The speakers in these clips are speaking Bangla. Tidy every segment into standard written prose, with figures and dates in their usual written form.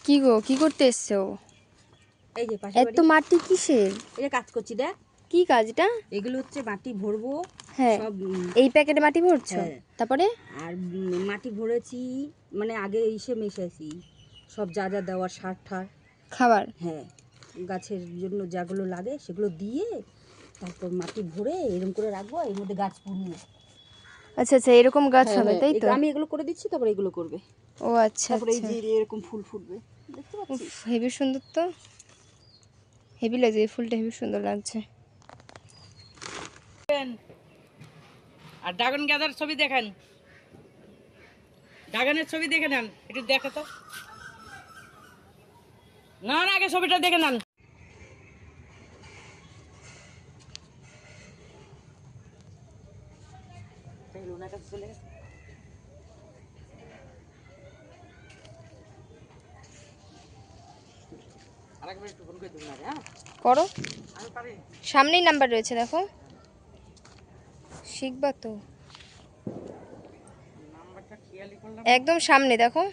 কি গো, কি করতে এসছো? এই যে পাশে এত মাটি কিসের? এটা কাজ করছি দেখ। কি কাজটা? এগুলো হচ্ছে মাটি ভরবো। হ্যাঁ, সব এই প্যাকেটে মাটি ভরছো? হ্যাঁ। তারপরে আর মাটি ভরেছি, মানে আগে ইসে মেশাইছি সব যা যা দেওয়ার সার ঠার খাবার। হ্যাঁ, গাছের জন্য যাগুলো লাগে সেগুলো দিয়ে তারপর মাটি ভরে এরকম করে রাখবো, এর মধ্যে গাছ পুড়িয়ে। আচ্ছা আচ্ছা, এরকম গাছ হবে তাই তো? আমি এগুলো করে দিচ্ছি, তারপরে এগুলো করবে। ও আচ্ছা তারপরে এই আচ্ছা, যে এরকম ফুল ফুটবে, দেখতে পাচ্ছিস? হেবি সুন্দর তো, হেভি লাগছে, এই ফুলটা হেবি সুন্দর লাগছে। আর ড্রাগন গাঁদার ছবি দেখেন, ড্রাগনের ছবি দেখে নেন, একটু দেখে তো না, আগে ছবিটা দেখে নেন। করো, সামনেই নাম্বার রয়েছে দেখো, শিখবা তো, একদম সামনে দেখো।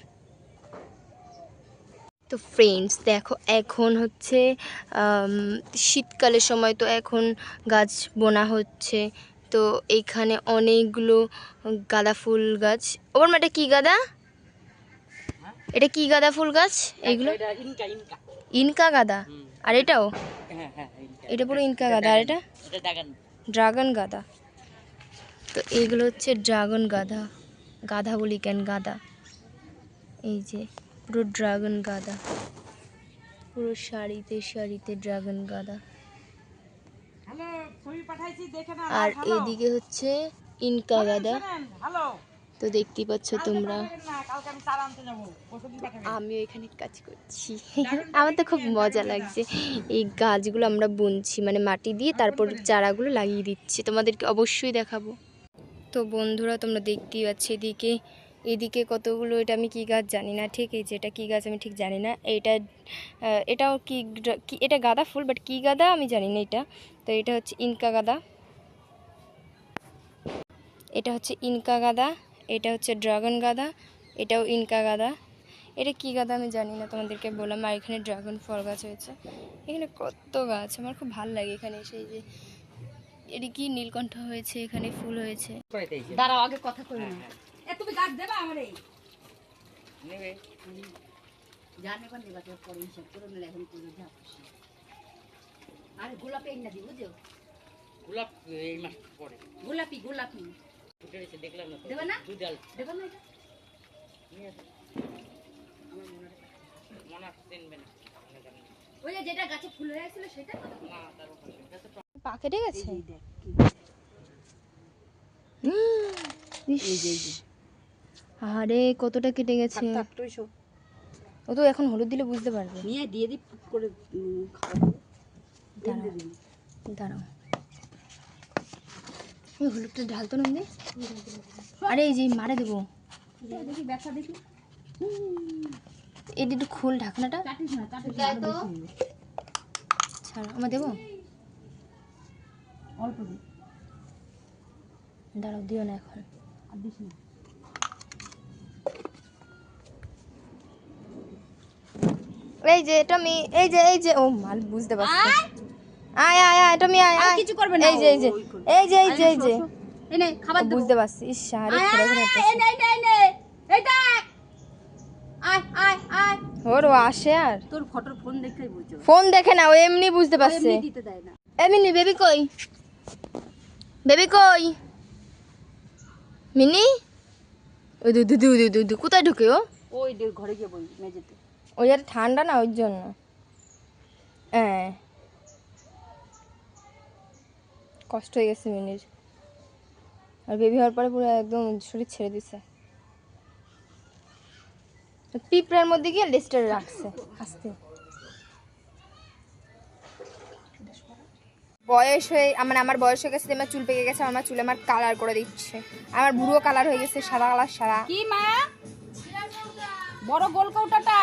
তো ফ্রেন্ডস দেখো, এখন হচ্ছে শীতকালের সময়, তো এখন গাছ বোনা হচ্ছে। তো এইখানে অনেকগুলো গাঁদা ফুল গাছ। ওর এটা কি গাঁদা? এটা কি গাঁদা ফুল গাছ এইগুলো? ইনকা গাঁদা। আর এটাও? এটা পুরো ইনকা গাঁদা। আর এটা ড্রাগন গাঁদা। তো এইগুলো হচ্ছে ড্রাগন গাঁদা। গাঁদা বলি কেন, গাঁদা। এই যে পুরো ড্রাগন গাঁদা, পুরো সারিতে সারিতে ড্রাগন গাঁদা। আর এদিকে হচ্ছে ইনকা গাঁদা। তো দেখতেই পাচ্ছ তোমরা, আমিও এখানে কাজ করছি। আমার তো খুব মজা লাগছে। এই গাছগুলো আমরা বুনছি, মানে মাটি দিয়ে তারপর চারাগুলো লাগিয়ে দিচ্ছি, তোমাদেরকে অবশ্যই দেখাবো। তো বন্ধুরা তোমরা দেখতেই পাচ্ছ এদিকে, এদিকে কতগুলো, এটা আমি কি গাছ জানি না ঠিক, এই যে এটা কী গাছ আমি ঠিক জানি না। এটাও কি, এটা গাঁদা ফুল, বাট কী গাঁদা আমি জানি না এটা। তো এটা হচ্ছে ইনকা গাঁদা, এটা হচ্ছে ইনকা গাঁদা, এটা হচ্ছে ড্রাগন গাঁদা, এটাও ইনকা গাঁদা। এটা কী গাঁদা আমি জানি না, তোমাদেরকে বললাম। আর এখানে ড্রাগন ফল গাছ হয়েছে, এখানে কত গাছ, আমার খুব ভালো লাগে এখানে এসে। যে এটা কি নীলকণ্ঠ হয়েছে, এখানে ফুল হয়েছে। দাঁড়াও, আগে কথা কই না। তুমি গাছ দেবা আমারে নেবে, জানে কোন দেবা, পরে হিসাব করে নিলে এখন করে যা খুশি। আরে গোলাপি না দি, বুঝছো? গোলাপ এই মাস পরে গোলাপি গোলাপি ফুটে গেছে, দেখলাম না। দেবা না? দুই ডাল দেবা না? এটা নিয়ে আসো। মনে চিনবে না, ওই যে যেটা গাছে ফুল হয়ে ছিল সেটা না, তার উপরে গাছে পা কেটে গেছে। এই দেখ, আরে কতটা কেটে গেছে। তুইছো ও তো এখন হলুদ দিলে বুঝতে পারবে। নিয়ে দিয়ে দি করে খাওয়া। দাঁড়াও, ওই হলুদটা ঢালতো না দে। আরে এই যে মারে দেবো, দেখি ব্যথা দেখি। এই একটু খোল ঢাকনাটা। কাটিস না, কাটিস না, ছাড়, আমার দেবো। অল্প দি, দাঁড়াও, দিও না এখন। আর দিস না। এই যে এটা আমি, এই যে ও মাল বুঝতে পারছি। আয় আয় আয়, এটা আমি আয় আয়, কিছু করবে না। এই যে এই যে এই যে এই যে এই যে এই নে খাবার দেব। বুঝতে পারছি। ইস আরে ঘুরে ঘুরে এই নে এই নে এই দেখ, আয় আয় আয়। ওর ও আসে, আর তোর ফটোর ফোন দেখেই বুঝছো। ফোন দেখে না, ও এমনি বুঝতে পারছে। এমনি দিতে দেয় না। মিনি বেবি কই, বেবি কই, মিনি ওই দু দু দু দু দু কোথায় ঢুকে ও? ওই ঘরে গিয়ে বই মেঝেতে। ওই আর ঠান্ডা না, ওই জন্য। হ্যাঁ, কষ্ট হয়ে গেছে মিনির। আর বেবি হওয়ার পরে পুরো একদম শরীর ছেড়ে দিছে। পিঁপড়ার মধ্যে গিয়ে লেস্টার রাখছে আস্তে। বয়স হয়ে, মানে আমার বয়স হয়ে গেছে, আমার চুল পেকে গেছে, আমার চুলে আমার কালার করে দিচ্ছে, আমার বুড়ো কালার হয়ে গেছে, সাদা কালার সাদা। কি মা, বড় গোল কৌটাটা